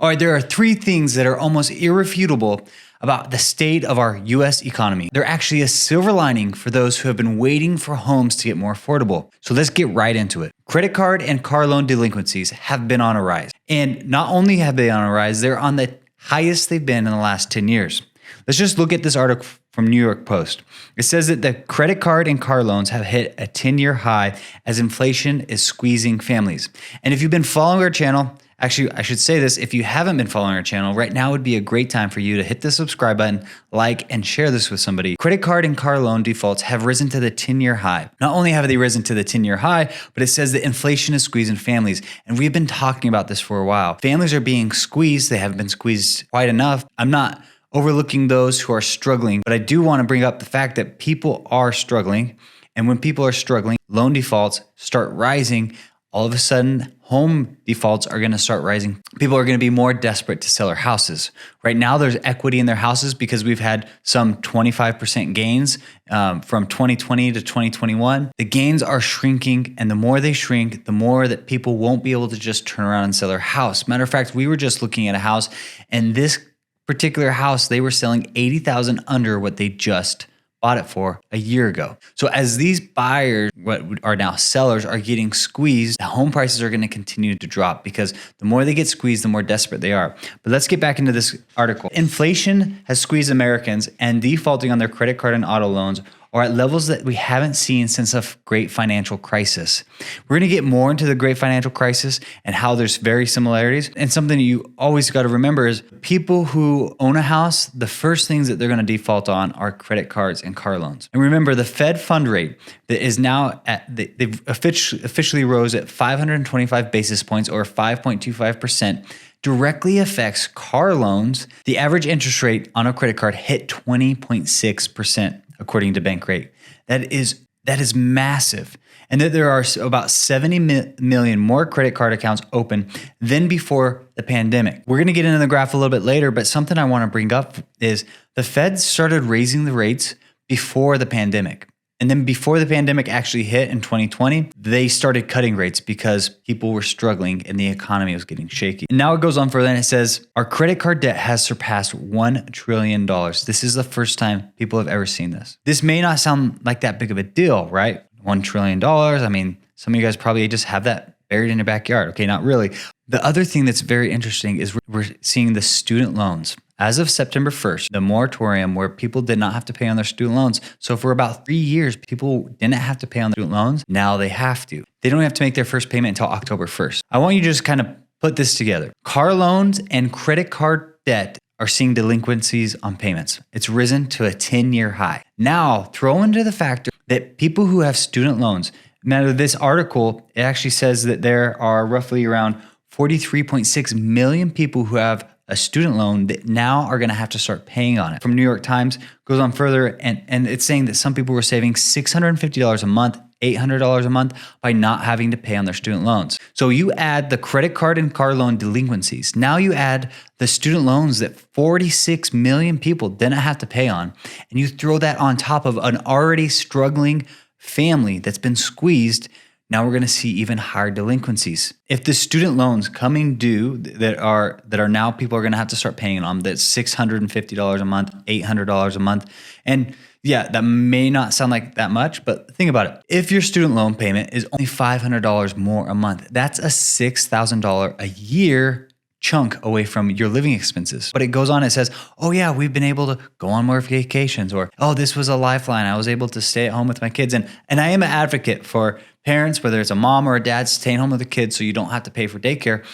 All right, there are three things that are almost irrefutable about the state of our US economy. They're actually a silver lining for those who have been waiting for homes to get more affordable. So let's get right into it. Credit card and car loan delinquencies have been on a rise. And not only have they on a rise, they're on the highest they've been in the last 10 years. Let's just look at this article from New York Post. It says that the credit card and car loans have hit a 10-year high as inflation is squeezing families. And if you've been following our channel, actually, I should say this, if you haven't been following our channel, right now would be a great time for you to hit the subscribe button, like, and share this with somebody. Credit card and car loan defaults have risen to the 10-year high. Not only have they risen to the 10-year high, but it says that inflation is squeezing families. And we've been talking about this for a while. Families are being squeezed. They haven't been squeezed quite enough. I'm not overlooking those who are struggling, but I do want to bring up the fact that people are struggling. And when people are struggling, loan defaults start rising. All of a sudden, home defaults are going to start rising. People are going to be more desperate to sell their houses. Right now, there's equity in their houses because we've had some 25% gains from 2020 to 2021. The gains are shrinking, and the more they shrink, the more that people won't be able to just turn around and sell their house. Matter of fact, we were just looking at a house, and this particular house, they were selling $80,000 under what they just bought it for a year ago. So as these buyers, what are now sellers, are getting squeezed, the home prices are going to continue to drop because the more they get squeezed, the more desperate they are. But let's get back into this article. Inflation has squeezed Americans, and defaulting on their credit card and auto loans are at levels that we haven't seen since the great financial crisis. We're going to get more into the great financial crisis and how there's very similarities. And something you always got to remember is people who own a house, the first things that they're going to default on are credit cards and car loans. And remember, the Fed fund rate that is now they've officially rose at 525 basis points or 5.25%. directly affects car loans. The average interest rate on a credit card hit 20.6%, according to Bankrate. That is massive. And that there are about 70 million more credit card accounts open than before the pandemic. We're going to get into the graph a little bit later, but something I want to bring up is the Fed started raising the rates before the pandemic. And then before the pandemic actually hit in 2020, they started cutting rates because people were struggling and the economy was getting shaky. And now it goes on further and it says, our credit card debt has surpassed $1 trillion. This is the first time people have ever seen this. This may not sound like that big of a deal, right? $1 trillion. I mean, some of you guys probably just have that buried in your backyard. Okay, not really. The other thing that's very interesting is we're seeing the student loans. As of September 1st, the moratorium where people did not have to pay on their student loans. So for about 3 years, people didn't have to pay on their student loans. Now they have to. They don't have to make their first payment until October 1st. I want you to just kind of put this together. Car loans and credit card debt are seeing delinquencies on payments. It's risen to a 10-year high. Now, throw into the factor that people who have student loans, now this article, it actually says that there are roughly around 43.6 million people who have a student loan that now are going to have to start paying on it. From New York Times, goes on further, and it's saying that some people were saving $650 a month, $800 a month by not having to pay on their student loans. So you add the credit card and car loan delinquencies. Now you add the student loans that 46 million people didn't have to pay on, and you throw that on top of an already struggling family that's been squeezed. Now we're going to see even higher delinquencies. If the student loans coming due that are now people are going to have to start paying on, that's $650 a month, $800 a month. And yeah, that may not sound like that much, but think about it. If your student loan payment is only $500 more a month, that's a $6,000 a year chunk away from your living expenses. But it goes on, it says, oh yeah, we've been able to go on more vacations, or oh, this was a lifeline. I was able to stay at home with my kids. And I am an advocate for parents, whether it's a mom or a dad, staying home with the kids so you don't have to pay for daycare.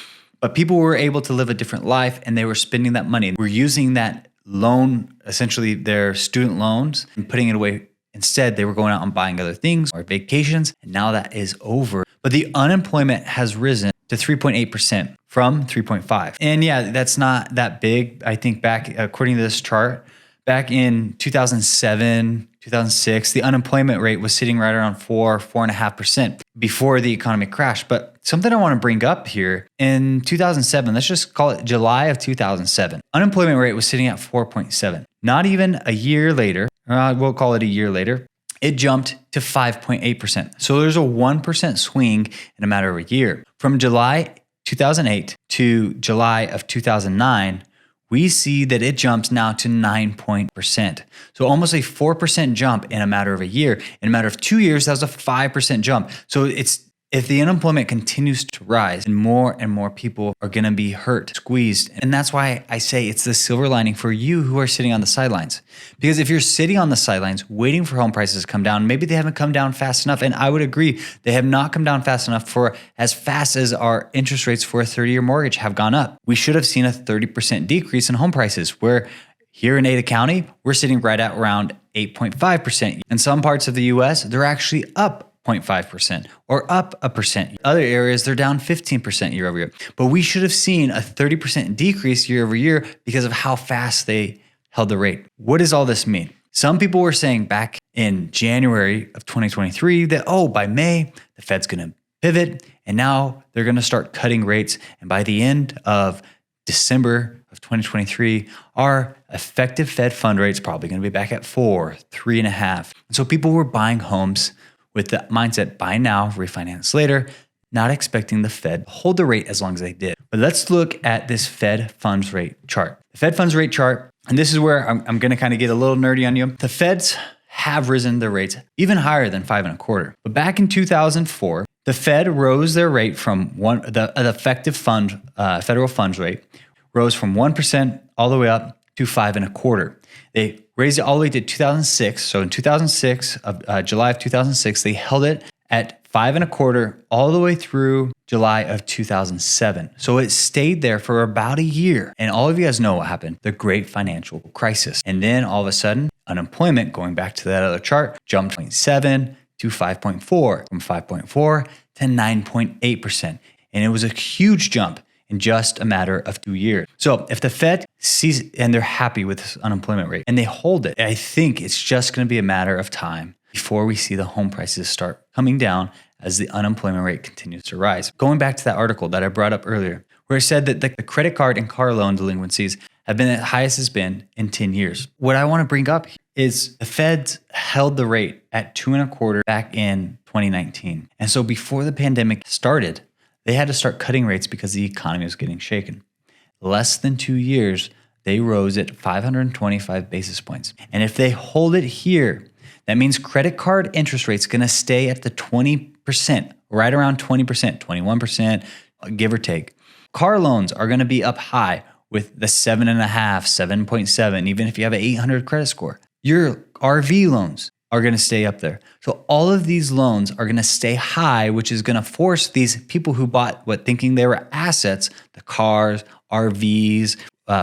But people were able to live a different life and they were spending that money. We're using that loan, essentially their student loans, and putting it away. Instead, they were going out and buying other things or vacations. And now that is over. But the unemployment has risen to 3.8% from 3.5%. And yeah, that's not that big. I think back, according to this chart, back in 2007, 2006, the unemployment rate was sitting right around 4.5% before the economy crashed. But something I want to bring up here, in 2007, let's just call it July of 2007, unemployment rate was sitting at 4.7. Not even a year later, we'll call it a year later, it jumped to 5.8%. So there's a 1% swing in a matter of a year. From July 2008 to July of 2009, we see that it jumps now to 9%. So almost a 4% jump in a matter of a year. In a matter of 2 years, that was a 5% jump. So if the unemployment continues to rise, and more people are going to be hurt, squeezed. And that's why I say it's the silver lining for you who are sitting on the sidelines. Because if you're sitting on the sidelines waiting for home prices to come down, maybe they haven't come down fast enough. And I would agree, they have not come down fast enough for as fast as our interest rates for a 30-year mortgage have gone up. We should have seen a 30% decrease in home prices, where here in Ada County, we're sitting right at around 8.5%. In some parts of the US, they're actually up 0.5% or up 1%. Other areas, they're down 15% year over year. But we should have seen a 30% decrease year over year because of how fast they held the rate. What does all this mean? Some people were saying back in January of 2023 that, by May, the Fed's going to pivot and now they're going to start cutting rates. And by the end of December of 2023, our effective Fed fund rate is probably going to be back at 4, 3.5. And so people were buying homes with the mindset, buy now, refinance later, not expecting the Fed to hold the rate as long as they did. But let's look at this Fed funds rate chart. The Fed funds rate chart, and this is where I'm going to kind of get a little nerdy on you. The Feds have risen their rates even higher than 5.25. But back in 2004, the Fed rose their rate from the effective federal funds rate rose from 1% all the way up to 5.25. They raised it all the way to 2006. So in 2006, July of 2006, they held it at 5.25 all the way through July of 2007. So it stayed there for about a year. And all of you guys know what happened, the great financial crisis. And then all of a sudden, unemployment, going back to that other chart, jumped 0.7 to 5.4, from 5.4 to 9.8%. And it was a huge jump in just a matter of 2 years. So if the Fed sees and they're happy with this unemployment rate and they hold it, I think it's just going to be a matter of time before we see the home prices start coming down as the unemployment rate continues to rise. Going back to that article that I brought up earlier, where it said that the credit card and car loan delinquencies have been the highest it's been in 10 years. What I want to bring up is the Feds held the rate at 2.25 back in 2019. And so before the pandemic started, they had to start cutting rates because the economy was getting shaken. Less than 2 years, they rose it 525 basis points. And if they hold it here, that means credit card interest rates going to stay at the 20%, right around 20%, 21%, give or take. Car loans are going to be up high with the 7.5, 7.7, even if you have an 800 credit score. Your RV loans are going to stay up there. So all of these loans are going to stay high, which is going to force these people who bought thinking they were assets, the cars, RVs,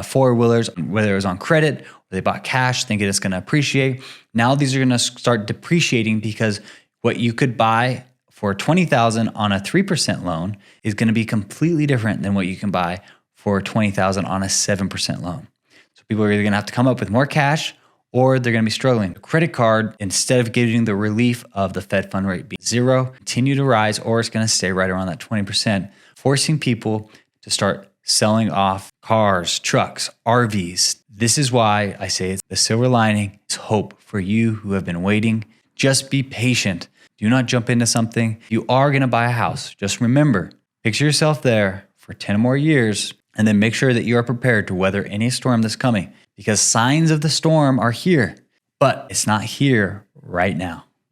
four-wheelers, whether it was on credit or they bought cash thinking it's going to appreciate. Now these are going to start depreciating because what you could buy for $20,000 on a 3% loan is going to be completely different than what you can buy for $20,000 on a 7% loan. So people are either going to have to come up with more cash or they're going to be struggling. The credit card, instead of getting the relief of the Fed fund rate being 0, continue to rise, or it's going to stay right around that 20%, forcing people to start selling off cars, trucks, RVs. This is why I say it's the silver lining. It's hope for you who have been waiting. Just be patient. Do not jump into something. You are going to buy a house. Just remember, picture yourself there for 10 more years, and then make sure that you are prepared to weather any storm that's coming, because signs of the storm are here, but it's not here right now.